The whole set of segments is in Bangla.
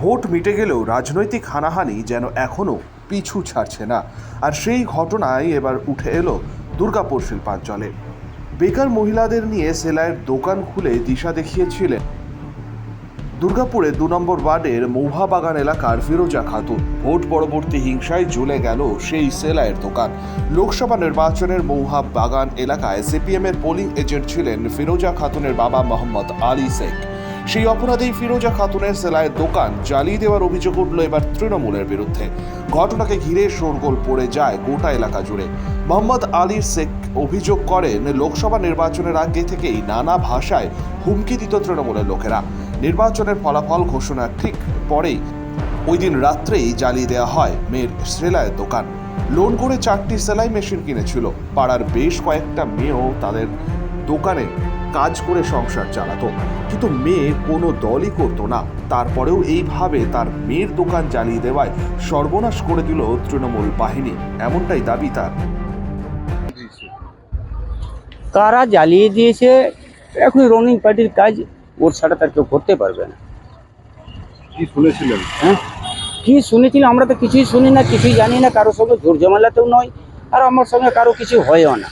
ভোট মিটে গেলেও রাজনৈতিক হানাহানি যেন এখনও পিছু ছাড়ছে না। আর সেই ঘটনায় এবার উঠে এলো দুর্গাপুর শিল্পাঞ্চলে। বেকার মহিলাদের নিয়ে সেলাইয়ের দোকান খুলে দিশা দেখিয়েছিলেন দুর্গাপুরে 2 নম্বর ওয়ার্ডের মৌহাবাগান এলাকার ফিরোজা খাতুন। ভোট পরবর্তী হিংসায় জ্বলে গেল সেই সেলাইয়ের দোকান। লোকসভা নির্বাচনের মৌহাবাগান এলাকায় সিপিএমের পোলিং এজেন্ট ছিলেন ফিরোজা খাতুনের বাবা মোহাম্মদ আলী শেখ। সেই অপরাধেই ফিরোজা খাতুনের সেলাইয়ের দোকান জ্বালিয়ে দেওয়ার অভিযোগ উঠল এবার তৃণমূলের বিরুদ্ধে। ঘটনাকে ঘিরে শোরগোল পড়ে যায় গোটা এলাকা জুড়ে। মোহাম্মদ আলী শেখ অভিযোগ করেন, লোকসভা নির্বাচনের আগে থেকেই নানা ভাষায় হুমকি দিত তৃণমূলের লোকেরা। নির্বাচনের ফলাফল ঘোষণার ঠিক পরেই ওই দিন রাত্রেই জ্বালিয়ে দেওয়া হয় মেয়ের সেলাইয়ের দোকান। লোন করে 4টি সেলাই মেশিন কিনেছিল। পাড়ার বেশ কয়েকটা মেয়েও তাদের দোকানে কাজ করে সংসার চালাতো, কিন্তু মেয়ে কোনো দলই করতো না। তারপরেও এইভাবে তার মেয়ের দোকান জ্বালিয়ে দেওয়ায় সর্বনাশ করে দিল তৃণমূল বাহিনী, এমনটাই দাবি তার। কারা জ্বালিয়ে দিয়েছে এখন রনিং পার্টির কাজ, ওর ছাড়া তার কেউ করতে পারবে না। কি শুনেছিলেন? কি শুনেছিলাম আমরা তো কিছুই শুনি না, কিছুই জানি না। কারোর সঙ্গে জোর জমালাতেও নয়, আর আমার সঙ্গে কারো কিছু হয়ও না।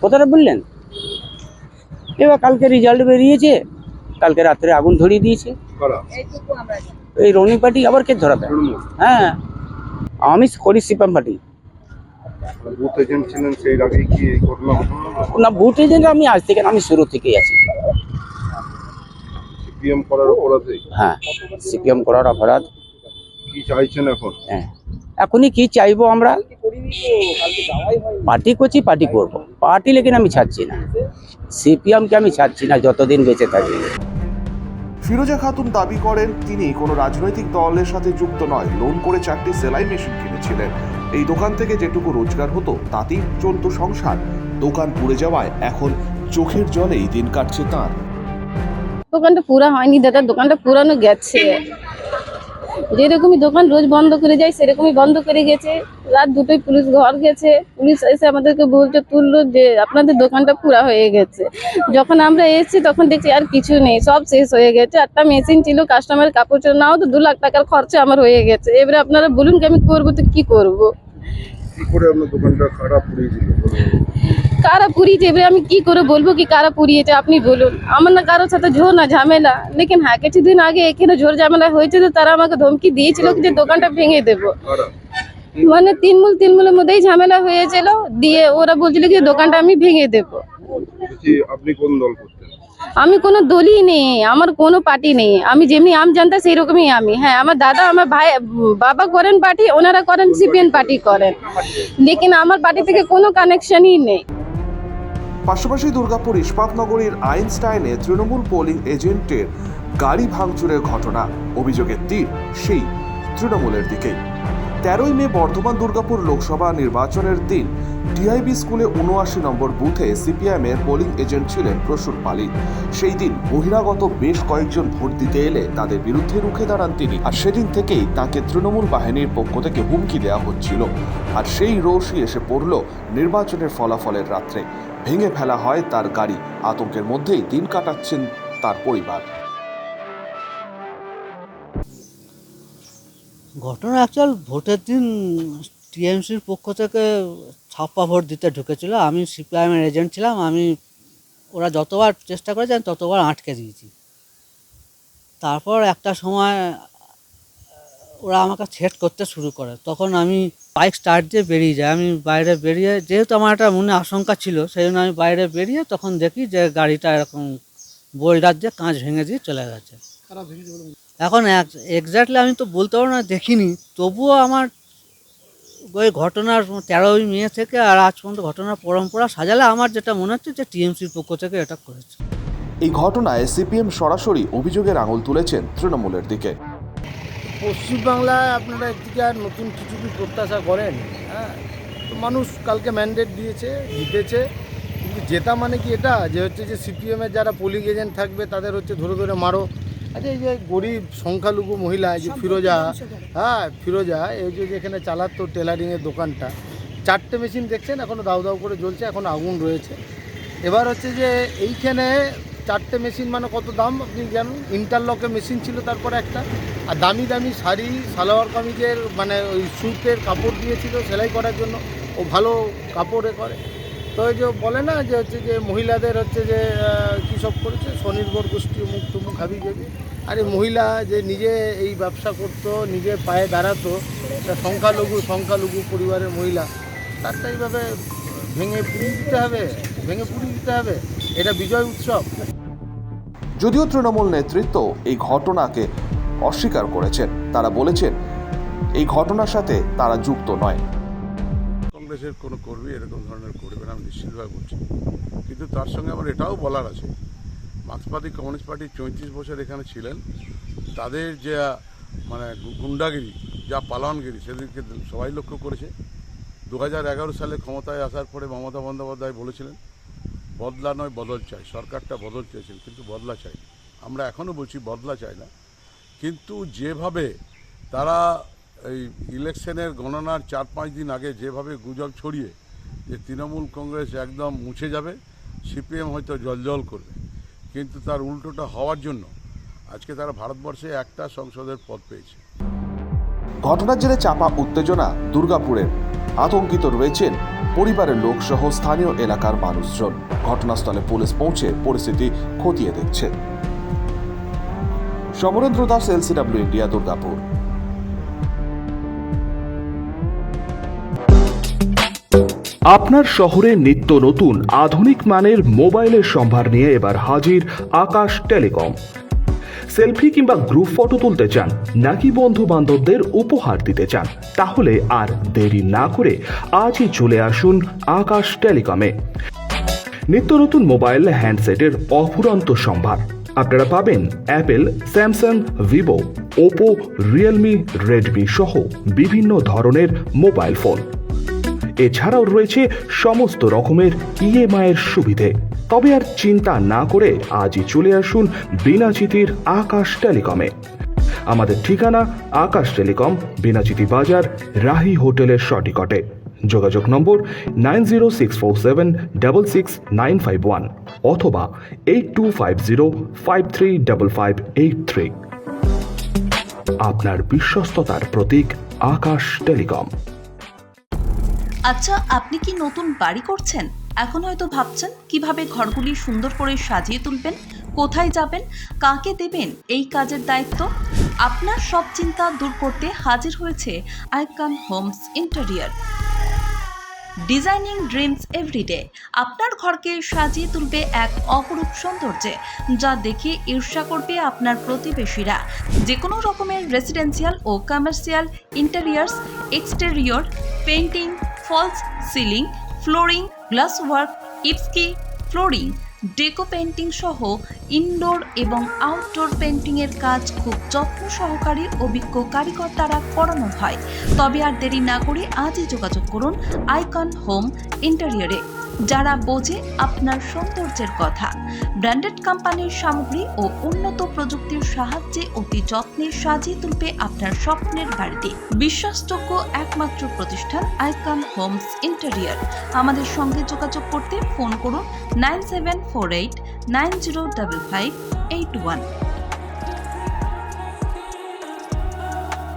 কথাটা বললেন। এবার কালকে রেজাল্ট বেরিয়েছে, কালকে রাত্রে আগুন ধরিয়ে দিয়েছে এই রনিং পার্টি। আবার কে ধরাবে? হ্যাঁ, আমি করি সিপিএম পার্টি। বুথ এজেন্ট ছিলেন সেই আগে কি এই ঘটনা? না, বুথ এজেন্ট আমি আজ থেকে, আমি শুরু থেকেই আছি। সিপিএম করার অপরাধে? হ্যাঁ, সিপিএম করার অপরাধ। কি চাইছেন এখন? হ্যাঁ, এখনই কি চাইবো আমরা? পার্টি করছি, পার্টি করবো, পার্টি লেকিন আমি ছাড়ছি না। সিপিএমকে আমি ছাড়ছি না যতদিন বেঁচে থাকি। ফিরোজা খাতুন দাবি করেন তিনি কোনো রাজনৈতিক দলের সাথে যুক্ত নয়। লোন করে 4টি সেলাই মেশিন কিনেছিলেন। এই দোকান থেকে যেটুকু রোজগার হতো তাতেই চলত সংসার। দোকান পুড়ে যাওয়ায় এখন চোখের জলেই দিন কাটছে তাঁর। দোকানটা পুরা হয়নি দাদা, দোকানটা পুরানো গেছে। যেরকমই দোকান রোজ বন্ধ করে যায় সেরকমই বন্ধ করে গেছে। রাত 2টোয় পুলিশ ঘর গেছে, পুলিশ এসে আমাদেরকে বলতে তুললো যে আপনাদের দোকানটা পুরা হয়ে গেছে। যখন আমরা এসেছি তখন দেখছি আর কিছু নেই, সব শেষ হয়ে গেছে। 8টা মেশিন ছিল, কাস্টমারের কাপড় চোপড় নাও তো 2 লাখ টাকার খরচা আমার হয়ে গেছে। এবারে আপনারা বলুন কি আমি করবো তো কি করবো? কি করে আপনার দোকানটা খারাপ পুড়িয়ে দিল? কারা পুড়িয়েছে এবারে আমি কি করে বলবো কি কারা পুড়িয়েছে? আপনি বলুন। আমার না কারোর সাথে ঝোর না ঝামেলা, লেকিন হ্যাঁ কিছুদিন আগে এখানে ঝোর ঝামেলা হয়েছে, তো তারা আমাকে ধমকি দিয়েছিল যে দোকানটা ভেঙে দেবো। মানে তিনমূলের মধ্যেই ঝামেলা হয়েছিল, দিয়ে ওরা বলছিল যে দোকানটা আমি ভেঙে দেবো। আপনি কোন দল করতেন? আমি কোনো দলই নেই, আমার কোনো পার্টি নেই। আমি যেমনি আম জানতা সেই রকমই আমি। হ্যাঁ, আমার দাদা আমার ভাই বাবা করেন পার্টি, ওনারা করেন সিপিএম পার্টি করেন, লেকিন আমার পার্টি থেকে কোনো কানেকশনই নেই। পাশাপাশি দুর্গাপুর ইস্পাতনগরীর আইনস্টাইনে তৃণমূল পোলিং এজেন্টের গাড়ি ভাঙচুরের ঘটনা। অভিযোগের তীর সেই তৃণমূলের দিকেই। 13ই মে বর্ধমান দুর্গাপুর লোকসভা নির্বাচনের দিন ডিআইবি স্কুলে 79 নম্বর বুথে সিপিএমের পোলিং এজেন্ট ছিলেন প্রসূর পালি। সেই দিন বহিরাগত বেশ কয়েকজন ভোট দিতে এলে তাদের বিরুদ্ধে রুখে দাঁড়ান তিনি। আর সেদিন থেকেই তাকে তৃণমূল বাহিনীর পক্ষ থেকে হুমকি দেওয়া হচ্ছিল। আর সেই রোষই এসে পড়ল নির্বাচনের ফলাফলের রাত্রে। ভেঙে ফেলা হয় তার গাড়ি। আতঙ্কের মধ্যেই দিন কাটাচ্ছেন তার পরিবার। ঘটনা অ্যাকচুয়াল ভোটের দিন টিএমসির পক্ষ থেকে ছাপ্পা ভোট দিতে ঢুকেছিল। আমি সিপিআইএমের এজেন্ট ছিলাম। ওরা যতবার চেষ্টা করেছে আমি ততবার আটকে দিয়েছি। তারপর একটা সময় ওরা আমাকে থ্রেট করতে শুরু করে, তখন আমি বাইক স্টার্ট দিয়ে বেরিয়ে যাই। আমি বাইরে বেরিয়ে, যেহেতু আমার একটা মনে আশঙ্কা ছিল, সেই জন্য আমি বাইরে বেরিয়ে তখন দেখি যে গাড়িটা এরকম বোল্ডার দিয়ে কাঁচ ভেঙে দিয়ে চলে গেছে। এখন এক্স্যাক্টলি আমি তো বলতে পারবো না, দেখিনি। তবুও আমার ওই ঘটনার 13ই মে থেকে আর আজ পর্যন্ত ঘটনার পরম্পরা সাজালে আমার যেটা মনে হচ্ছে যে টিএমসির পক্ষ থেকে এটা করেছে। এই ঘটনায় সিপিএম সরাসরি অভিযোগের আঙুল তুলেছেন তৃণমূলের দিকে। পশ্চিমবাংলায় আপনারা একদিকে আর নতুন কিছু কি প্রত্যাশা করেন? হ্যাঁ, তো মানুষ কালকে ম্যান্ডেট দিয়েছে, জিতেছে, কিন্তু জেতা মানে কি এটা যে হচ্ছে যে সিপিএমের যারা পোলিং এজেন্ট থাকবে তাদের হচ্ছে ধরে ধরে মারো? আচ্ছা, এই যে গরিব সংখ্যালঘু মহিলা, এই যে ফিরোজা এই যে যেখানে চালাতো টেলারিংয়ের দোকানটা, 4টে মেশিন দেখছেন এখনও দাউ দাউ করে জ্বলছে, এখন আগুন রয়েছে। এবার হচ্ছে যে এইখানে 4টে মেশিন মানে কত দাম আপনি জানেন। ইন্টারলকে মেশিন ছিল তারপরে একটা, আর দামি দামি শাড়ি সালোয়ার কামিজের মানে ওই সুতের কাপড় দিয়েছিল সেলাই করার জন্য, ও ভালো কাপড়ে করে। তো এই যে বলে না যে হচ্ছে যে মহিলাদের হচ্ছে যে কী সব করেছে স্বনির্ভর গোষ্ঠী মুখ তুমুখ হাবি যাবি। আর এই মহিলা যে নিজে এই ব্যবসা করতো, নিজের পায়ে দাঁড়াতো, একটা সংখ্যালঘু পরিবারের মহিলা, তারটা এইভাবে ভেঙে পুড়িয়ে দিতে হবে। এটা বিজয় উৎসব। যদিও তৃণমূল নেতৃত্ব এই ঘটনাকে অস্বীকার করেছেন। তারা বলেছেন এই ঘটনার সাথে তারা যুক্ত নয়। কংগ্রেসের কোনো কর্মী এরকম ধরনের করবে না, আমি নিশ্চিতভাবে বলছি। কিন্তু তার সঙ্গে আমার এটাও বলার আছে, মার্ক্সবাদী কমিউনিস্ট পার্টি 34 বছর এখানে ছিলেন, তাদের যে মানে গুন্ডাগিরি, যা পালনগিরি, সেদিকে সবাই লক্ষ্য করেছে। 2011 সালে ক্ষমতায় আসার পরে মমতা বন্দ্যোপাধ্যায় বলেছিলেন বদলা নয় বদল চাই। সরকারটা বদল চেয়েছিল কিন্তু বদলা চাই। আমরা এখনও বলছি বদলা চাই না, কিন্তু যেভাবে তারা এই ইলেকশনের গণনার 4-5 দিন আগে যেভাবে গুজব ছড়িয়ে যে তৃণমূল কংগ্রেস একদম মুছে যাবে, সিপিএম হয়তো জলজল করবে, কিন্তু তার উল্টোটা হওয়ার জন্য আজকে তারা ভারতবর্ষে একটা সংসদের পদ পেয়েছে। ঘটনার জেরে চাপা উত্তেজনা দুর্গাপুরের। আতঙ্কিত রয়েছেন পরিবারের লোক সহ স্থানীয় এলাকার মানুষজন। ঘটনাস্থলে পুলিশ পৌঁছে পরিস্থিতি খতিয়ে দেখছে। Samarendra Das, LCW India, Durgapur. আপনার শহরে নিত্য নতুন আধুনিক মানের মোবাইলের সম্ভার নিয়ে এবার হাজির আকাশ টেলিকম। সেলফি কিংবা গ্রুপ ফটো তুলতে চান নাকি বন্ধু বান্ধবদের উপহার দিতে চান, তাহলে আর দেরি না করে আজই চলে আসুন আকাশ টেলিকমে। নিত্য নতুন মোবাইল হ্যান্ডসেটের অফুরন্ত সম্ভার। আপনারা পাবেন Apple, Samsung, Vivo, Oppo, Realme, Redmi সহ বিভিন্ন ধরনের মোবাইল ফোন। এছাড়াও রয়েছে সমস্ত রকমের EMI এর সুবিধে। তবে আর চিন্তা না করে আজই চলে আসুন বিনাচিতির আকাশ টেলিকমে। আমাদের ঠিকানা আকাশ টেলিকম, বিনাচিতি বাজার, রাহি হোটেলের সটিকটে। যোগাযোগ নম্বর 9064766951 অথবা 8250535583। আপনার বিশ্বস্ততার প্রতীক আকাশ টেলিকম। আচ্ছা, আপনি কি নতুন বাড়ি করছেন? এখন হয়তো ভাবছেন কিভাবে ঘরগুলি সুন্দর করে সাজিয়ে তুলবেন, কোথায় যাবেন, কাকে দেবেন এই কাজের দায়িত্ব। আপনার সব চিন্তা দূর করতে হাজির হয়েছে Icon Homes interior. Designing dreams everyday আপনার ঘরকে সাজিয়ে তুলবে এক অপরূপ সৌন্দর্যে, যা দেখে ঈর্ষা করবে আপনার প্রতিবেশীরা। যে কোনো রকমের রেসিডেন্সিয়াল ও commercial interiors, exterior, painting, false ceiling, flooring, glass work, ইপস্কি ফ্লোরিং, ডেকো পেইন্টিং সহ ইনডোর এবং আউটডোর পেইন্টিংয়ের কাজ খুব যত্ন সহকারে অভিজ্ঞ কারিগর দ্বারা করানো হয়। তবে আর দেরি না করে আজই যোগাযোগ করুন আইকন হোম ইন্টেরিয়রে, যারা বোঝে আপনার সৌন্দর্যের কথা। ব্র্যান্ডেড কোম্পানির সামগ্রী ও উন্নত প্রযুক্তির সাহায্যে অতি যত্নে সাজিয়ে তুলবে আপনার স্বপ্নের বাড়িতে। বিশ্বাসযোগ্য একমাত্র প্রতিষ্ঠান আইকন হোমস ইন্টেরিয়র। আমাদের সঙ্গে যোগাযোগ করতে ফোন করুন 9748905581।